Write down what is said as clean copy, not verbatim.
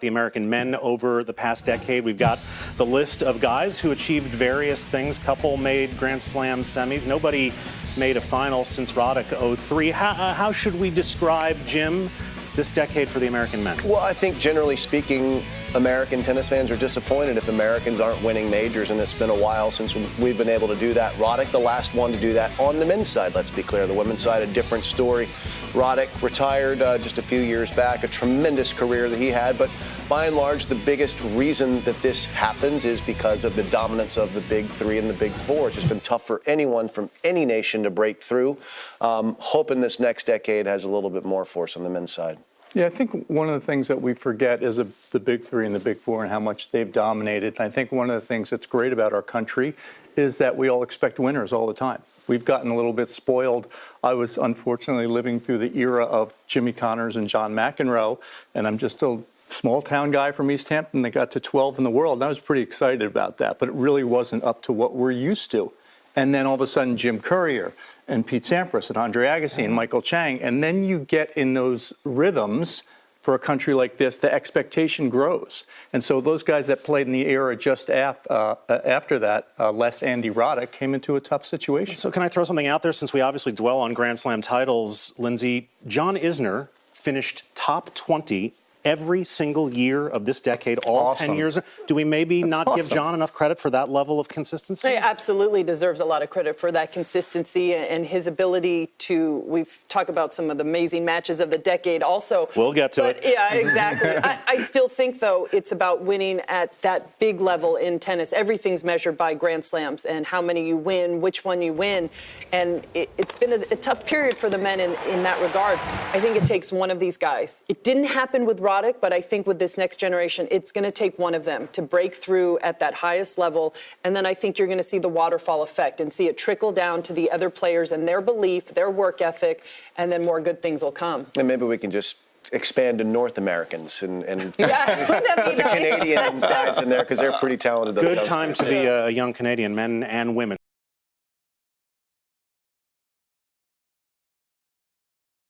the American men over the past decade. We've got the list of guys who achieved various things. Couple made Grand Slam semis. Nobody made a final since Roddick 03. How should we describe, Jim, this decade for the American men? Well, I think generally speaking, American tennis fans are disappointed if Americans aren't winning majors, and it's been a while since we've been able to do that. Roddick, the last one to do that on the men's side, let's be clear. The women's side, a different story. Roddick retired just a few years back, a tremendous career that he had, but by and large, the biggest reason that this happens is because of the dominance of the Big Three and the Big Four. It's just been tough for anyone from any nation to break through. Hoping this next decade has a little bit more force on the men's side. Yeah, I think one of the things that we forget is the Big Three and the Big Four and how much they've dominated. I think one of the things that's great about our country is that we all expect winners all the time. We've gotten a little bit spoiled. I was unfortunately living through the era of Jimmy Connors and John McEnroe, and I'm just a small town guy from East Hampton that got to 12 in the world, and I was pretty excited about that, but it really wasn't up to what we're used to. And then all of a sudden, Jim Courier and Pete Sampras and Andre Agassi and Michael Chang, and then you get in those rhythms for a country like this, the expectation grows. And so those guys that played in the era just after that, less Andy Roddick, came into a tough situation. So can I throw something out there, since we obviously dwell on Grand Slam titles, Lindsay? John Isner finished top 20 every single year of this decade, all 10 years. Do we maybe not give John enough credit for that level of consistency? He absolutely deserves a lot of credit for that consistency and his ability to, we've talked about some of the amazing matches of the decade also. We'll get to it. Yeah, exactly. I still think, though, it's about winning at that big level in tennis. Everything's measured by Grand Slams and how many you win, which one you win. And it's been a tough period for the men in that regard. I think it takes one of these guys. It didn't happen with Roddick, but I think with this next generation, it's going to take one of them to break through at that highest level. And then I think you're going to see the waterfall effect and see it trickle down to the other players and their belief, their work ethic, and then more good things will come. And maybe we can just expand to North Americans and yeah, put the Canadian guys in there, because they're pretty talented. Good time to be a young Canadian, men and women.